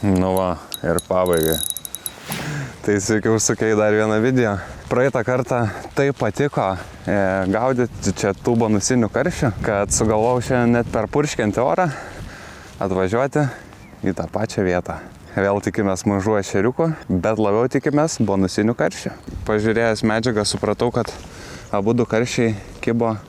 Nu va, ir pabaigai. Tai sveiki užsukę į dar vieną video. Praeitą kartą taip patiko gaudyti čia tų bonusinių karšių, kad sugalvojau šiandien net per purškiantį orą atvažiuoti į tą pačią vietą. Vėl tikimės mažų ešeriukų, bet labiau tikimės bonusinių karšių. Pažiūrėjęs medžiagą supratau, kad abu du karšiai kibo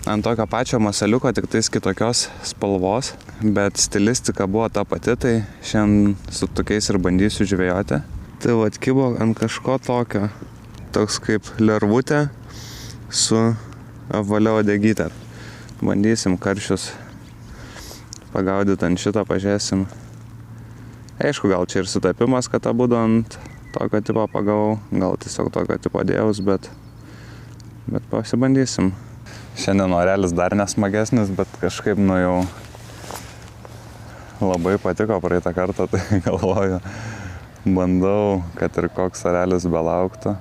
ant tokio pačio masaliuko, tik tais kitokios spalvos, bet stilistika buvo ta pati, tai šiandien su tokiais ir bandysiu žvejoti. Tai vat kibo ant kažko tokio, toks kaip lervutė su apvalia uodegyte. Bandysim karšius pagaudyti ant šito, pažiūrėsim. Aišku, gal čia ir sutapimas, kad abudu ant tokio tipo pagavau, gal tiesiog tokio tipo dėjus, bet pasibandysim. Šiandien orelis dar nesmagesnis, bet kažkaip jau labai patiko praeitą kartą, tai galvoju, bandau, kad ir koks orelis belauktų.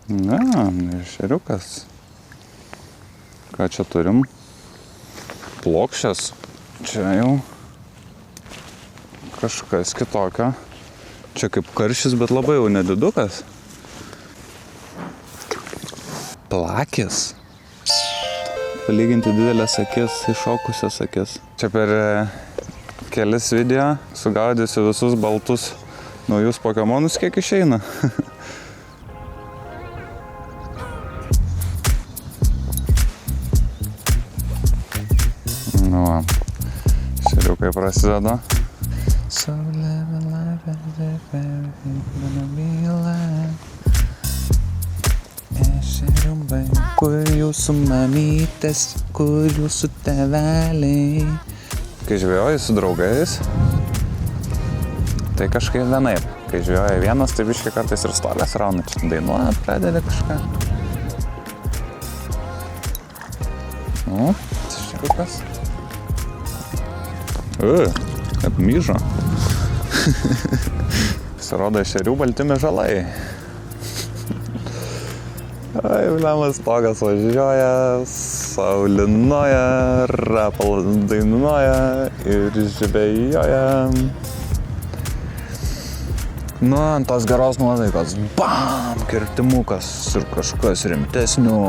Na, ešeriukas. Ką čia turim? Plokščias. Čia jau kažkas kitokio. Čia kaip karšis, bet labai jau nedidukas. Plakis. Palyginti didelės akis, iššokusios akis. Čia per kelis video sugaudysiu visus baltus naujus pokemonus, kiek išeina. Nu va, šeriukai prasideda. So live a life as if everything gonna be alive. Ešeriukai, kur jūsų mamytės, kur jūsų tėveliai. Kai žvejoji su draugais, tai kažkaip vienaip. Kai žvejoji vienas, tai biškai kartais ir stolės rauna, čia dainuoja, pradedi kažką. Nu, ešeriukas. Kaip myžo. Pasirodo ešerių balti mežalai. Ai, blemas stogas važiuoja, saulinuoja, rapalas dainuoja ir žvejoja. Nu, ant tos geros nuotaikos, bam, kirtimukas ir kažkas rimtesnių.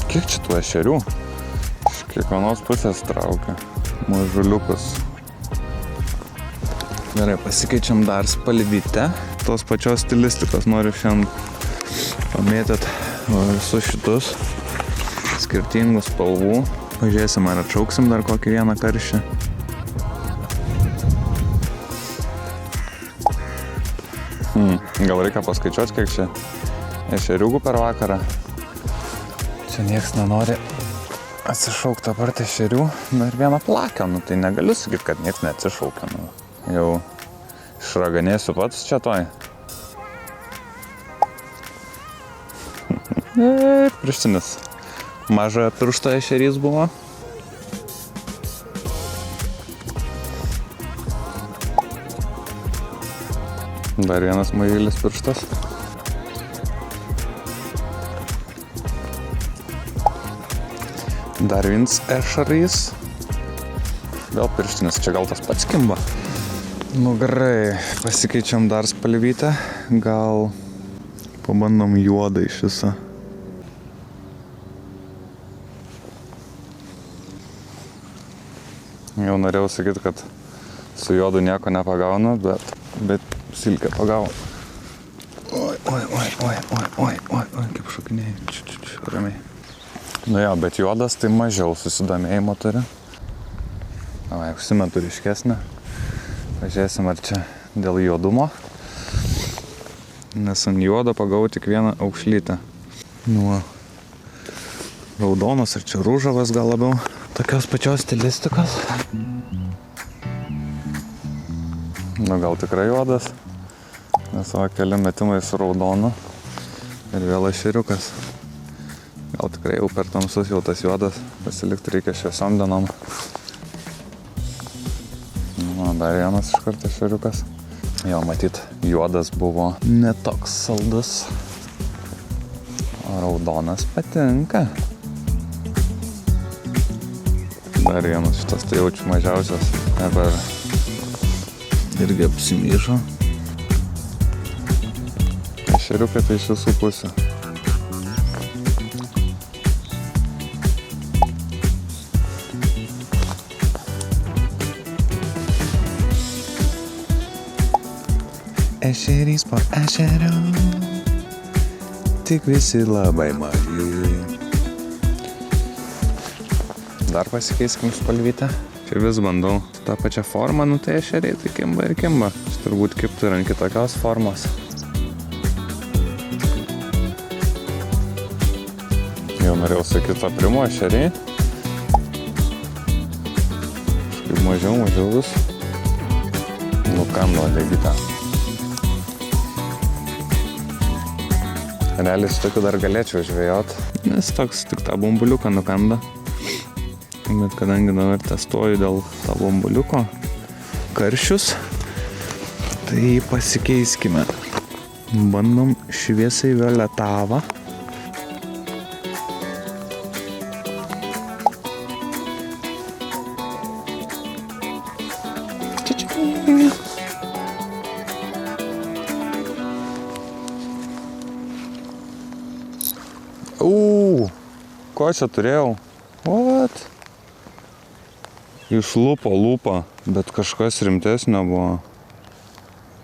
Kiek čia tų ešerių? Iš kiekvienos pusės traukia. Mažuliukus. Gerai, pasikeičiam dar spalvytę. Tos pačios stilistikos noriu šiandien pamėtyti visus šitus skirtingų spalvų. Pažiūrėsim, ar atšauksim dar kokį vieną karšį. Gal reikia paskaičiuoti, kiek čia ešeriukų per vakarą. Čia nieks nenori atsišaukti apart ešerių. Na ir vieną plakę, nu tai negaliu sakyti, kad nieks neatsišaukia. Nu. Jau išraganėsiu pats čia toj. Ir pirštinis. Mažojo piršto ešerys buvo. Dar vienas mažylis pirštas. Dar vienas ešerys. Vėl pirštinis, čia gal tas pats kimba. Nu gerai, pasikeičiam dar spalvytę. Gal pabandom juodą iš viso. Jau norėjau sakyti, kad su juodu nieko nepagaunu, bet silkę pagavo. Oi, kaip šokinėjai. Ramiai. Nu jo, bet juodas tai mažiau susidomėjimo turi. Užsimetu ryškesnę. Pažiūrėsim, ar čia dėl juodumo. Nes ant juodo pagavau tik vieną aukšlytę. Nu, raudonas ar čia rūžavas gal labiau. Tokios pačios stilistikos. Nu, gal tikrai juodas. Nes va, keli metimai su raudonu. Ir vėl ešeriukas. Gal tikrai jau per tamsus jau tas juodas. Pasilikti reikia šviesiom dienom. Nu, dar vienas iš karto ešeriukas. Jo, matyt, juodas buvo netoks saldus. O Raudonas patinka. Dar vienas šitas, tai jaučiu mažiausias. Dabar irgi apsimyžo. Ešeriukai tai iš visų pusių. Ešerys po ešerio, tik visi labai maži. Dar pasikeiskim spalvytę. Čia vis bandau tą pačią formą, nu tai ešeriai tai kimba ir kimba. Aš turbūt kiptų ir ant kitokios formos. Jau norėjau sakyti aprimo ešeriai. Kažkaip mažiau vis. Nukando uodegytę. Realiai su tokiu dar galėčiau žvejot, nes toks tik tą bumbuliuką nukanda. Bet kadangi dabar testuoju dėl tą bumbuliuko karšius, tai pasikeiskime. Bandom šviesiai violetavą. Ko čia turėjau? What? Išlupo lūpą, bet kažkas rimtesnio buvo.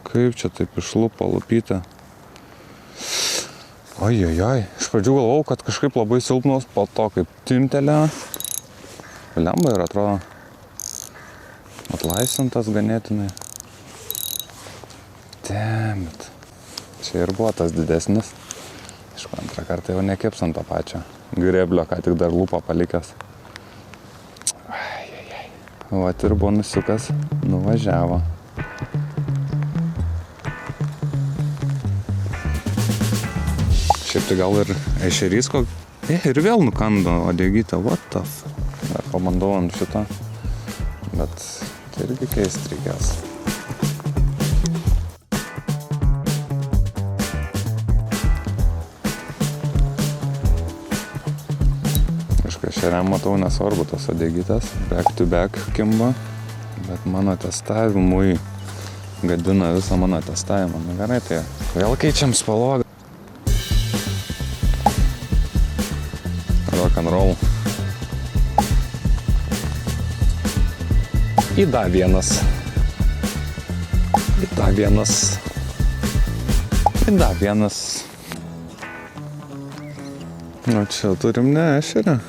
Kaip čia taip išlupo lūpytę? Ojojoj, iš pradžių galvojau, kad kažkaip labai silpnos, po to kaip timtelė. Lemba ir atrodo atlaisvintas ganėtinai. Damn. Čia ir buvo tas didesnis. Aišku, antrą kartą jau nekips ant to pačio grėblio, ką tik dar lūpą palikęs. Vat ir bonusiukas nuvažiavo. Šiaip tai gal ir ešerys ir vėl nukando uodegytę, what the f. Dar pabandau ant šito, bet tai irgi keist reikės. Šeriam matau nesvarbu tas uodegytas, back to back kimba, bet mano testavimui gadina visą mano testavimą. Nu gerai, tai vėl keičiam spalvą. Rock and roll. I dar vienas. I dar vienas. I dar vienas. Nu čia turim ne ešerį.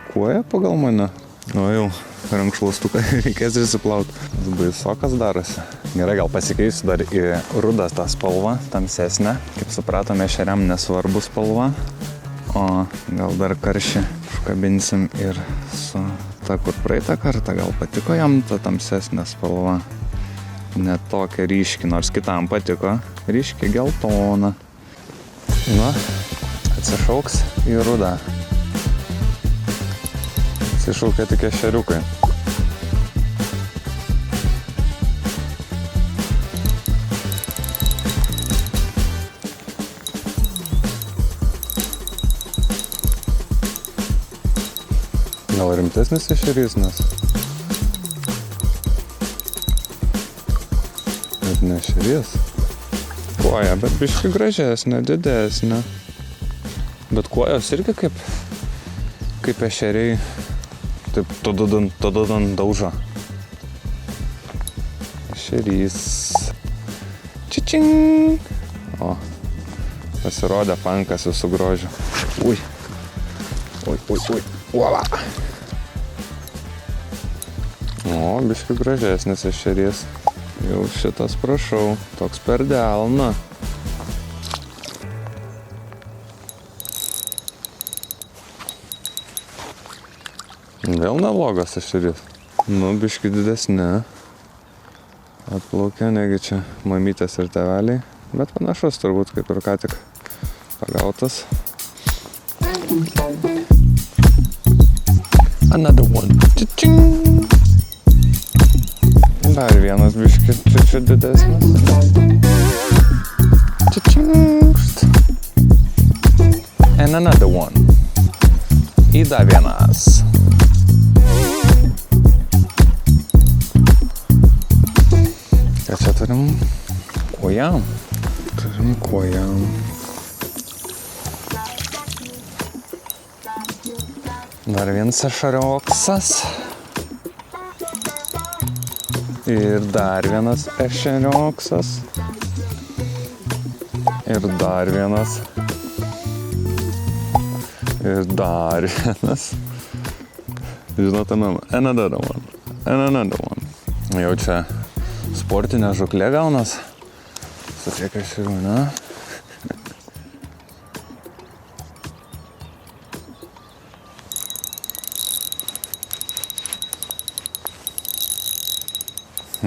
Kuoja pagal mane. Nu jau, rankšluostuką reikės išsiplaut. Baisokas darosi. Gerai, gal pasikeisiu dar į rudą tą spalvą, tamsesnę. Kaip supratome, ešeriam nesvarbu spalva. O gal dar karšį užkabinsim ir su ta, kur praeitą kartą. Gal patiko jam ta tamsesnė spalva. Ne tokia ryški, nors kitam patiko. Ryški geltona. Na, atsišauks į rudą. Atsišaukia tik ešeriukai. Gal rimtesnis ešerys, nes bet ne ešerys. Koja, bet biški gražesnė, didesnė. Bet kojos irgi kaip ešeriai. Taip, tododan daužo. Ešerys. Čičing. O, pasirodė pankas visų grožių. Ui. Uala. O, biški gražesnis ešerys. Jau šitas prašau, toks per delną. Vėl neblogas ešerys. Nu, biški didesnė. Atplaukė, negi čia mamytės ir tėveliai. Bet panašus turbūt, kaip ir ką tik pagautas. Another one. Čičing. Dar vienas biški čia didesnis. Čičingst. And another one. I dar vienas. Ką čia turim? Kuojam. Turim kuojam. Dar vienas ešerioksas. Ir dar vienas ešerioksas. Ir dar vienas. Ir dar vienas. Žinote, another one. And another one. Jau čia sportinė žuklė gaunas. Su tiek ešerių, ne?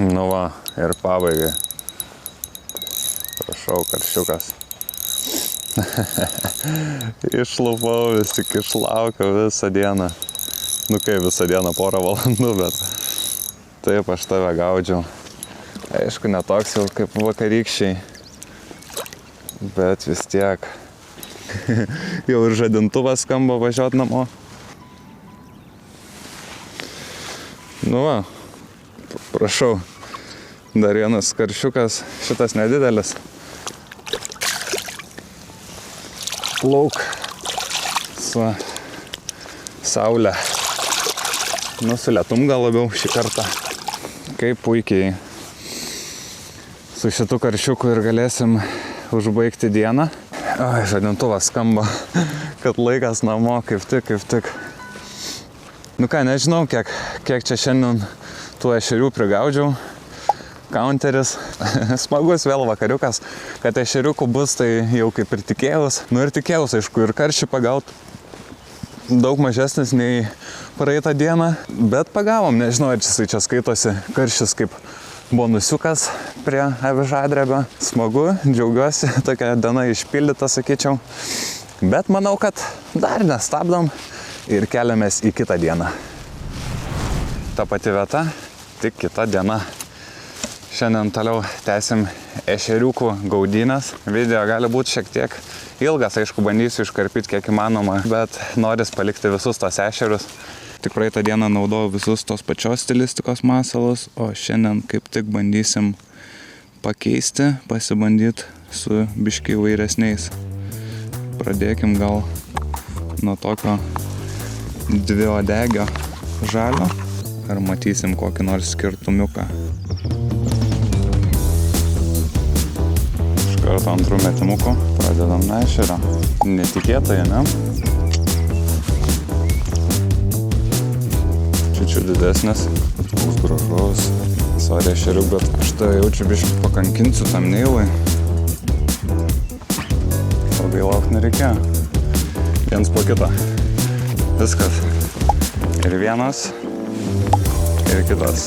Nu va, ir pabaigai. Prašau, karšiukas. Išlupau, vis tik išlaukiau visą dieną. Nu kaip visą dieną, porą valandų, bet taip aš tave gaudžiau. Aišku, netoks jau kaip vakarykščiai, bet vis tiek. Jau ir žadintuvas skamba važiuot namo. Nu va. Prašau, dar vienas karšiukas, šitas nedidelis. Plauk su saulė. Nu, su lietum gal labiau šį kartą. Kaip puikiai su šitu karšiuku ir galėsim užbaigti dieną. Ai, žadintuvas skamba, kad laikas namo, kaip tik. Nu ką, nežinau, kiek čia šiandien tų ešerių prigaudžiau. Counteris. Smagus vėl vakariukas, kad ešeriukų bus, tai jau kaip ir tikėjaus. Nu ir tikėjaus, aišku, ir karšį pagaut daug mažesnis nei praeitą dieną, bet pagavom, nežinau, ar jisai čia skaitosi karšis kaip bonusiukas prie avižadrebio. Smagu, džiaugiuosi, tokia diena išpildyta, sakyčiau. Bet manau, kad dar nestabdom ir keliamės į kitą dieną. Ta pati vieta, tik kita diena. Šiandien toliau tęsim ešeriukų gaudynės. Video gali būti šiek tiek ilgas, aišku, bandysiu iškarpyti kiek įmanoma, bet noris palikti visus tos ešerius. Tik praeitą dieną naudojau visus tos pačios stilistikos masalus, o šiandien kaip tik bandysim pakeisti, pasibandyti su biškiai įvairesniais. Pradėkim gal nuo tokio dviodegio žalio. Ar matysim kokį nors skirtumiuką. Iš karto antrų metimukų pradedam nuo ešerio. Netikėtai, ne? Čiučiu didesnis. Koks gražus. Sorry ešeriuk, bet aš tai jaučiu biškį pakankinsiu tam neilai. Ilgai laukti nereikėjo. Viens po kitą. Viskas. Ir vienas. Ir kitas.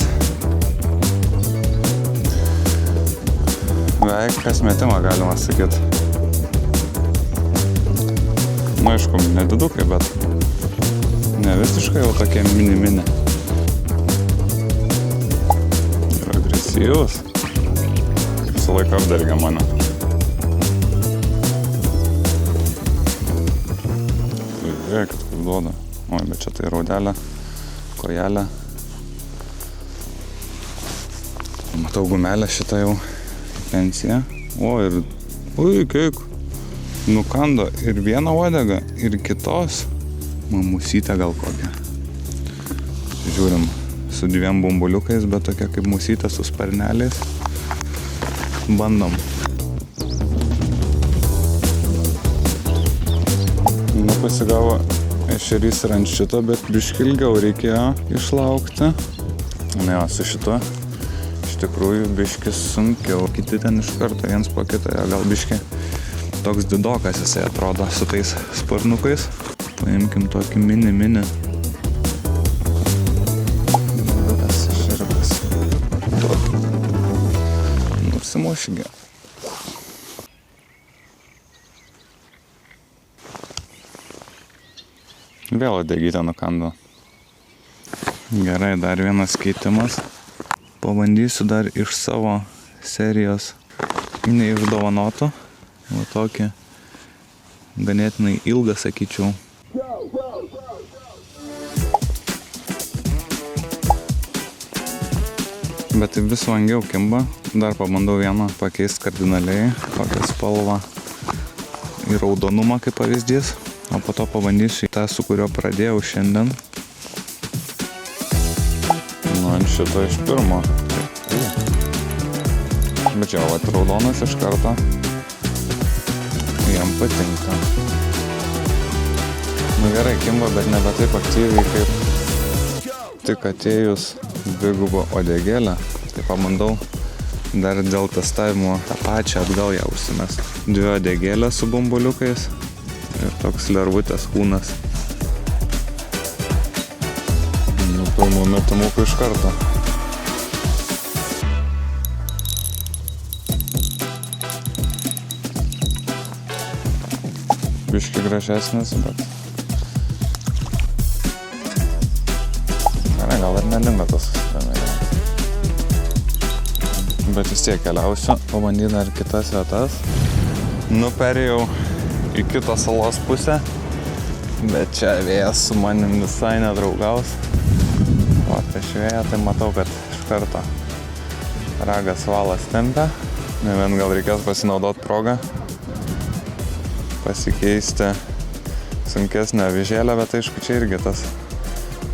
Beveik kas metimą galima sakyti. Nu, aišku, nedidukai, bet ne visiškai jau tokie mini. Ir agresyvus. Visą laiką apdergia mane. Žiūrėkit, kaip duoda. Oi, bet čia tai raudelė, kojelė. Matau gumelę šitą jau pensiją. O, ir... Ui, kiek nukando ir vieną uodegą, ir kitos. Musytė gal kokia. Žiūrim su dviem bumbuliukais, bet tokia kaip musytė su sparneliais. Bandom. Nu, pasigavo ešerys ir ant šito, bet biškį ilgiau reikėjo išlaukti. Ne, su šito. Iš tikrųjų biškis sunkiau. Kiti ten iš karto viens po kito. Gal biški toks didokas jisai atrodo su tais sparnukais. Paimkim tokį mini. Didukas ešeriukas. Nusimušgi. Vėl uodegytę nukando. Gerai, dar vienas keitimas. Pabandysiu dar iš savo serijos neišdovanotų. Va tokį ganėtinai ilgas, sakyčiau. Bet vis vangiau kimba. Dar pabandau vieną pakeisti kardinaliai, kokią spalvą į raudonumą kaip pavyzdys. O po to pabandysiu tą, su kurio pradėjau šiandien. Nu, ant šito iš pirmo. Bet čia, vat raudonas iš karto. Jam patinka. Nu gerai, kimba, bet nebe taip aktyviai kaip tik atėjus dvigubą odegėlę. Tai pabandau dar dėl testavimo tą pačią atgal ją užsimes. 2 odegėlės su bumbuliukais ir toks lervutės kūnas. Nu, pirmų metimukų iš karto. Biški gražesnis, bet... Gerai, gal ir nelinga tas susidomėjimas. Bet vis tiek keliausiu, pabandyti dar kitas vietas. Nu, perėjau į kitą salos pusę, bet čia vėjas su manim visai nedraugaus. O prieš vėją tai matau, kad iš karto ragas valas tempia. Ne vien gal reikės pasinaudoti progą, pasikeisti sunkesnę avižėlę, bet aišku, čia irgi tas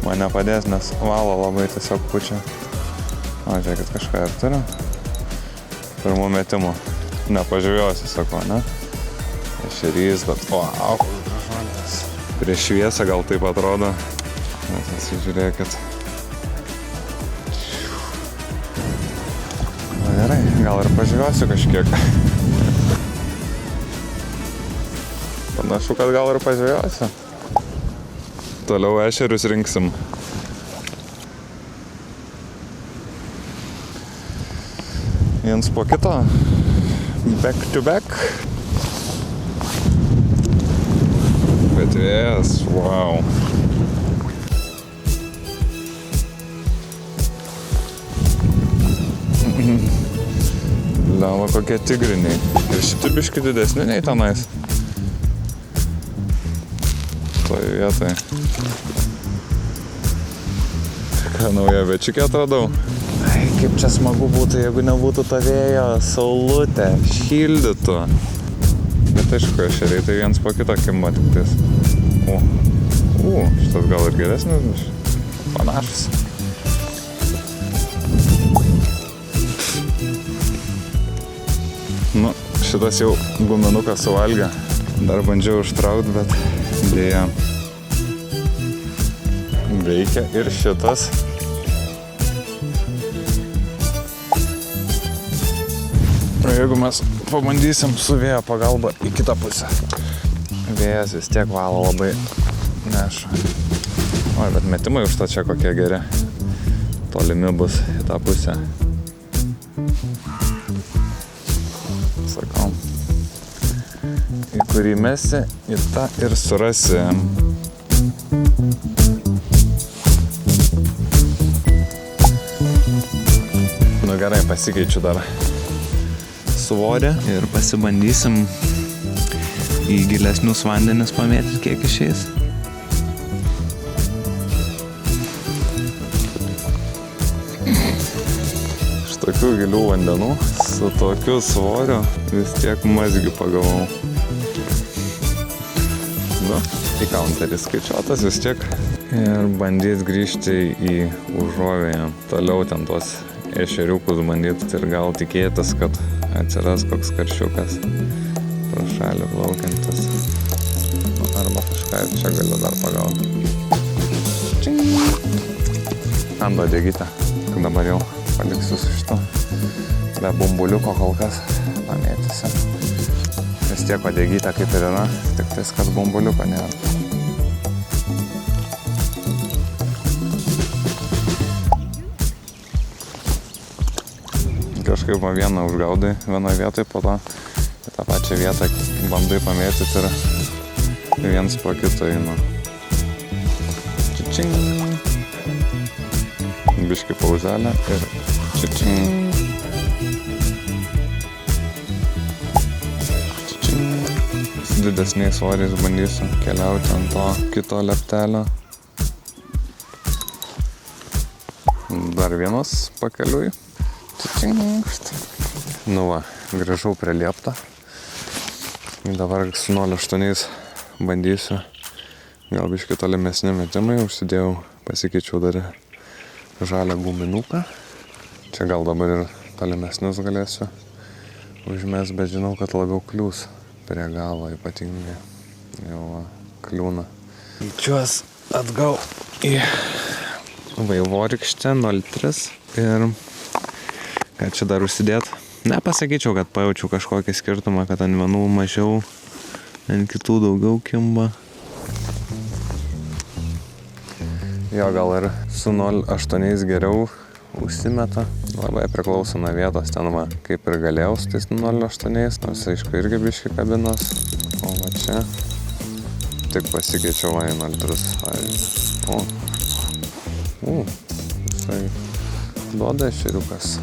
man nepadės, nes valo labai tiesiog pučia. O, žiūrėkit, kažką ir turiu. Pirmų metimų. Nepažiūrėsiu, sako, ne? Ešerys, bet wow, gražuolės. Prieš šviesą gal taip atrodo. Bet pasižiūrėkit. Na gerai, gal ir pažiūrėsiu kažkiek. Panašu, kad gal ir pažiūrėsiu. Toliau ešerius rinksim. Viens po kito. Back to back. Bet vėjas, wow. Liava kokie tigriniai. Ir šitie biški didesni nei tenais. Toj vietoj. Ką naują večiukę atradau. Ai, kaip čia smagu būtų, jeigu nebūtų to vėjo, saulutė, šildytų. Bet aišku, ešeriai tai viens po kito kimba tik tais. Šitas gal ir geresnis, panašus. Nu, šitas jau guminukas suvalgė. Dar bandžiau užtraukti, bet dėja. Veikia ir šitas. Jeigu mes pabandysim su vėjo pagalba į kitą pusę. Vėjas vis tiek valo labai neša. Oi, bet metimai už to čia kokie geri. Tolimi bus į tą pusę. Sakau. Į kurį mesi, į tą ir surasi. Nu gerai, pasikeičiu dar svorį ir pasibandysim į gilesnius vandenis pamėtyti, kiek išeis. Iš tokių gilių vandenų su tokiu svoriu vis tiek mazgių pagavau. Nu, į kaunterį skaičiuotas vis tiek. Ir bandyti grįžti į užuovėją. Toliau ten tuos ešeriukus bandyti ir gal tikėtis, kad atsiras koks karšiukas pro šalį plaukiantis. Arba kažką ir čia galiu dar pagauti. Ando dėgytę. Dabar jau paliksiu su šito. Be bumbuliuko kol kas pamėtysiu. Vis tiek dėgytę kaip ir yra, tik tais, kad bumbuliuko nėra. Kažkaip man vieną užgaudai vienoje vietoje, po to į tą pačią vietą bandai pamėtyti ir viens po kito einu. Čičing. Biški pauzelę ir čičing. Čičing. didesniais svoriais bandysiu keliauti ant to kito leptelio. Dar vienas pakeliui. Nu va, grįžau prie liepto. Dabar su 0,8 bandysiu. Gal biškį tolimesni metimai. Užsidėjau, pasikeičiau dar žalią guminuką. Čia gal dabar ir tolimesnius galėsiu užmest, bet žinau, kad labiau kliūs prie galo ypatingai. Jau kliūna. Čiuos atgal į vaivorykštę 0,3 ir ką čia dar užsidėt. Nepasakyčiau, kad pajaučiau kažkokį skirtumą, kad ant vienų mažiau, ant kitų daugiau kimba. Jo, gal ir su 0,8 geriau užsimeta. Labai priklauso nuo vietos, ten va, kaip ir galėjau su tais 0,8, nors aišku irgi biški kabinos. O va čia tik pasikeičiau va į 0,3. Visai duoda ešeriukas.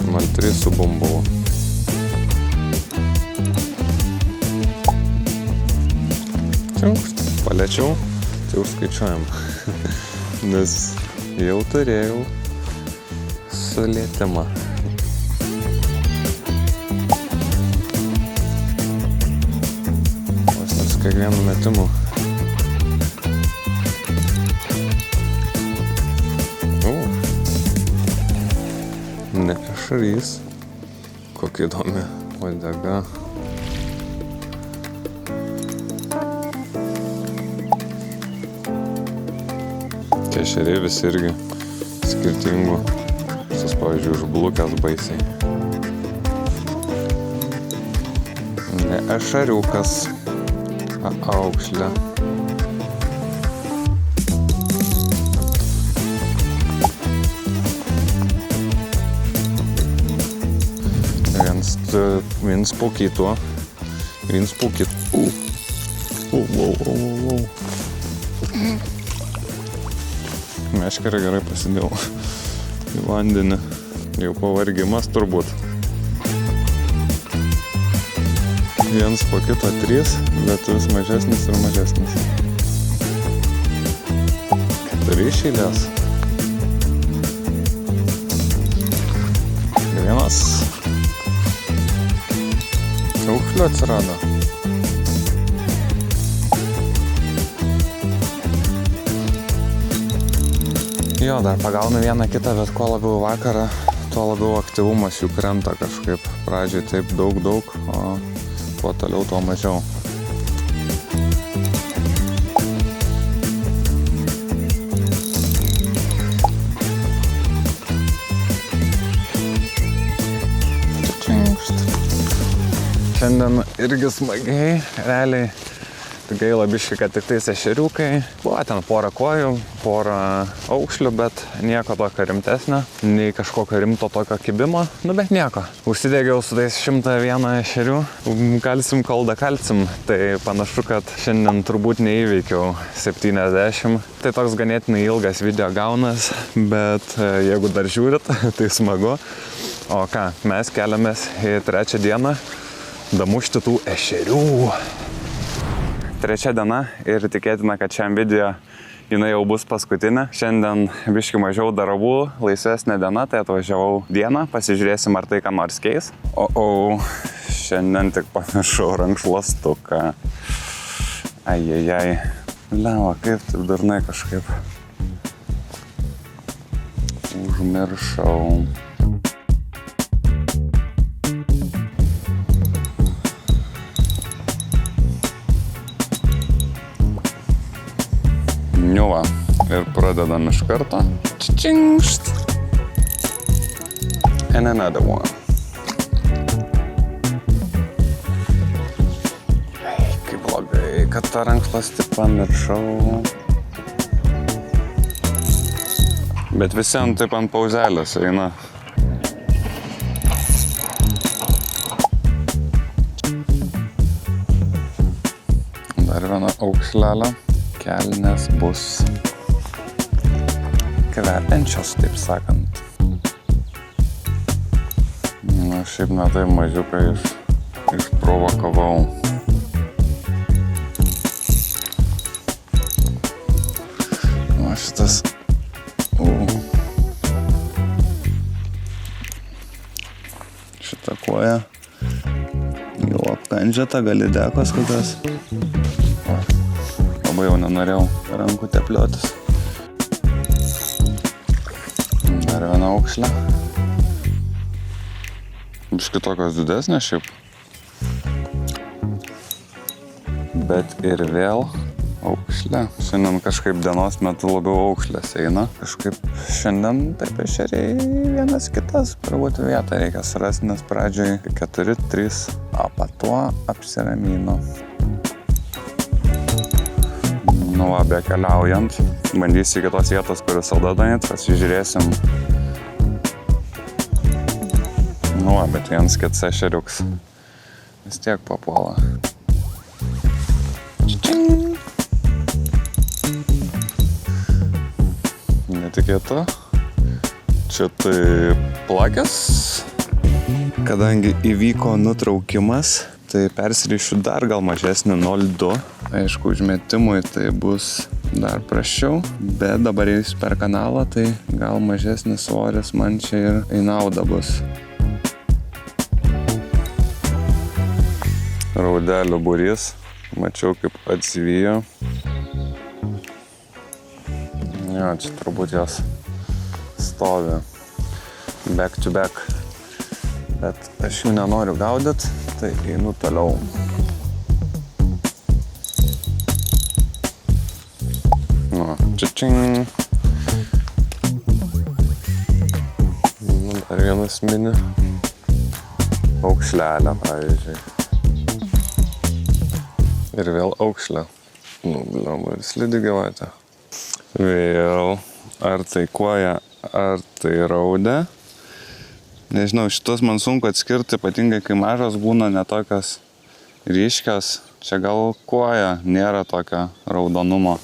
0,3 su bumbulu. Paliečiau, tai užskaičiuojam. Nes jau turėjau sulietimą. Vos nes kiekvienu metimu. Ne ešarys. Kokia įdomi uodega. Tie ešeriai visi irgi skirtingų. Šis, pavyzdžiui, užblukęs baisiai. Ne ešariukas. Aukšlė. Viens po kito. Meškerę gerai pasidėjau į vandenį. Jau pavargimas turbūt. Viens po kito 3, bet vis mažesnis ir mažesnis. 4 iš eilės. Vienas. Aukšlių atsirado. Jo, dar pagaunu vieną kitą, bet kuo labiau vakarą, tuo labiau aktyvumas jų krenta kažkaip. Pradžiai taip daug, o kuo toliau, tuo mažiau. Šiandien irgi smagiai, realiai gaila biškai, kad tik tais ešeriukai. Buvo ten porą kojų, porą aukšlių, bet nieko tokio rimtesnio, nei kažkokio rimto tokio kibimo, bet nieko. Užsidegiau su tais 101 ešerių, kalsim kol dakalsim, tai panašu, kad šiandien turbūt neįveikiau 70. Tai toks ganėtinai ilgas video gaunas, bet jeigu dar žiūrit, tai smagu. O ką, mes keliamės į 3 dieną. Damušti tų ešerių. 3 diena ir tikėtina, kad šiam video jinai jau bus paskutinė. Šiandien biški mažiau darbų, laisvesnė diena, tai atvažiavau dieną, pasižiūrėsim, ar tai ką nors keis. Šiandien tik pamiršau rankšluostuką. Ajajai. Leva, kaip taip dažnai kažkaip užmiršau. Va, ir pradedam iš karto. Čičingšt. And another one. Kaip blogai, kad tą rankšluostį pamiršau. Bet visi taip ant pauzelės eina. Dar viena aukšlelė. Kelnės bus kvepiančios, taip sakant. Na, šiaip metai mažiukai išprovokavau. O šitas... Šitą koją jau apkandžiata, gali dekos kokios. Labai jau nenorėjau rankų tepliotis. Dar viena aukšlė. Biški tokios didesnės šiaip. Bet ir vėl aukšlė. Šiandien kažkaip dienos metu labiau aukšlės eina. Kažkaip šiandien taip ešeriai vienas kitas. Turbūt vietą reikia surasti, nes pradžioj 4-3 apatuo apsiramino. Nu va, be keliaujant. Bandysiu kitos vietos, kur salda danėt, pasižiūrėsim. Nu va, bet vienas kits ešeriuks vis tiek papuola. Netikėta. Čia tai plakės. Kadangi įvyko nutraukimas, tai persirišiu dar gal mažesnį 0,2. Aišku, užmetimui tai bus dar prasčiau, bet dabar jis per kanalą, tai gal mažesnis svoris man čia ir į naudą bus. Raudelių būrys. Mačiau, kaip atsivijo. Jo, čia turbūt jos stovi back to back. Bet aš jų nenoriu gaudyt, tai einu toliau. Nu, čičing. Nu, dar vienas mini. Aukšlelė, pavyzdžiui. Ir vėl aukšlė. Nu, bliamba, ir slidi gyvatė. Vėl. Ar tai koja, ar tai raudė. Nežinau, šitos man sunku atskirti, ypatingai kai mažos būna netokios ryškios. Čia gal koja, nėra tokio raudonumo.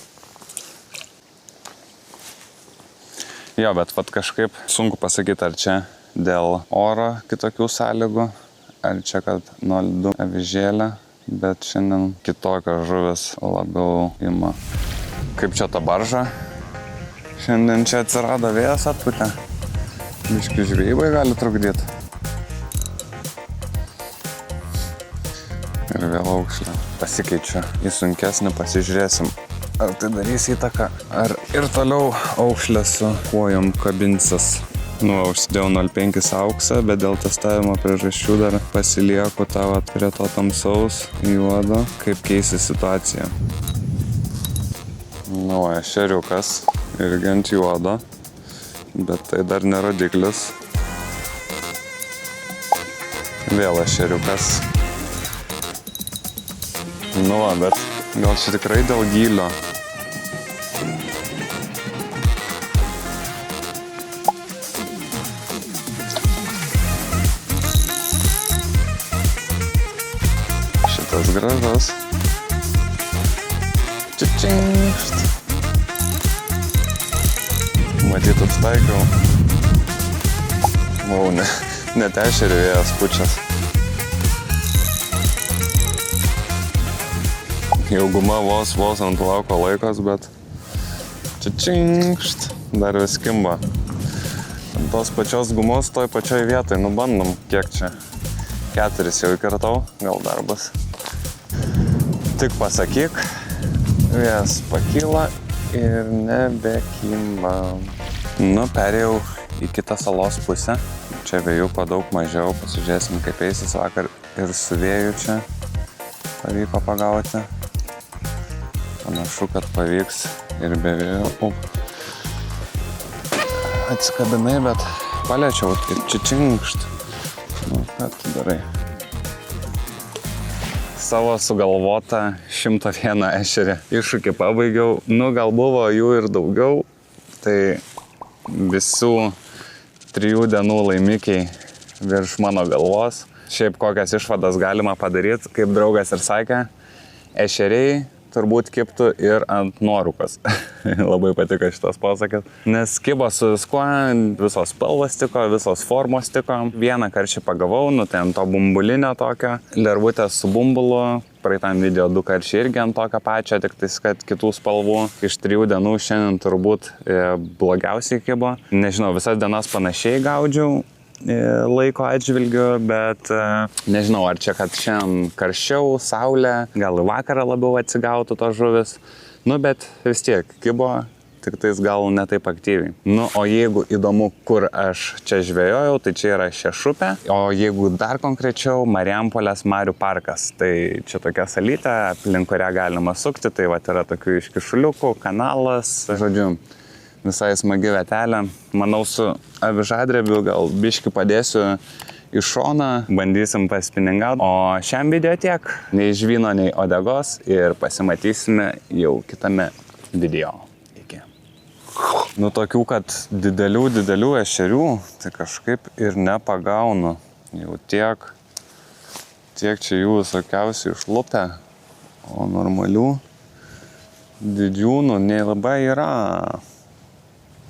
Jo, bet vat kažkaip sunku pasakyti, ar čia dėl oro kitokių sąlygų, ar čia kad 0,2 avižėlė. Bet šiandien kitokios žuvis labiau ima. Kaip čia ta barža? Šiandien čia atsirado vėjas atputė. Biški žvejybai gali trukdyti. Ir vėl aukšlė. Pasikeičiu į sunkesnį, pasižiūrėsim, ar tai darys įtaką, ar ir toliau aukšlė su kojom kabinsis. Nu, užsidėjau 0,5 auksą, bet dėl testavimo priežasčių dar pasilieku tą prie to tamsaus juodo, kaip keisi situacija. Nu, ešeriukas irgi ant juodo, bet tai dar ne rodiklis. Vėl ešeriukas. Nu, bet gal čia tikrai dėl gylio. Šitas gražus. Čičinkšt. Matyt, atstaikiau. Vau, net ešerių vėjas pučias. Jau guma vos ant lauko laikos, bet čičinkšt. Dar vis kimba. Ant tos pačios gumos toj pačioj vietoj. Nu, bandom, kiek čia. 4 jau įkartau, gal dar bus. Tik pasakyk, vėjas pakyla ir nebekimba. Nu, perėjau į kitą salos pusę. Čia vėjuko daug mažiau, pasižiūrėsim, kaip eisis vakar ir su vėju čia pavyko pagauti. Panašu, kad pavyks ir be vėjo. Atsikabinai, bet paliečiau ir čičinkšt. Nu, ką tu darai? Savo sugalvotą 101 ešerį iššūkį pabaigiau. Nu, gal buvo jų ir daugiau. Tai visų 3 dienų laimikiai virš mano galvos. Šiaip kokias išvadas galima padaryti, kaip draugas ir sakė, ešeriai turbūt kibtų ir ant nuorūkos. Labai patiko šitas posakis. Nes kibo su viskuo, visos spalvos tiko, visos formos tiko. Vieną karšį pagavau, ten to bumbulinio tokio, lervutės su bumbulu. Praeitam video 2 karšiai irgi ant tokio pačio, tik tais, kad kitų spalvų. Iš 3 dienų šiandien turbūt blogiausiai kibo. Nežinau, visas dienas panašiai gaudžiau laiko atžvilgiu, bet nežinau, ar čia, kad šiandien karščiau, saulė, gal į vakarą labiau atsigautų tos žuvis. Nu, bet vis tiek kibo, tik tais gal ne taip aktyviai. Nu, o jeigu įdomu, kur aš čia žvejojau, tai čia yra Šešupė. O jeigu dar konkrečiau, Marijampolės marių parkas. Tai čia tokia salytė, aplink kurią galima sukti. Tai va, yra tokių iškišuliukų, kanalas. Žodžiu, visai smagi vietelė. Manau, su avižadrebiu gal biškį padėsiu į šoną, bandysim paspiningauti. O šiam video tiek. Nei žvyno, nei odegos ir pasimatysime jau kitame video. Nu, tokių, kad didelių ešerių, tai kažkaip ir nepagaunu. Jau tiek čia jų visokiausių išlupę, o normalių didžiūnų nei labai yra.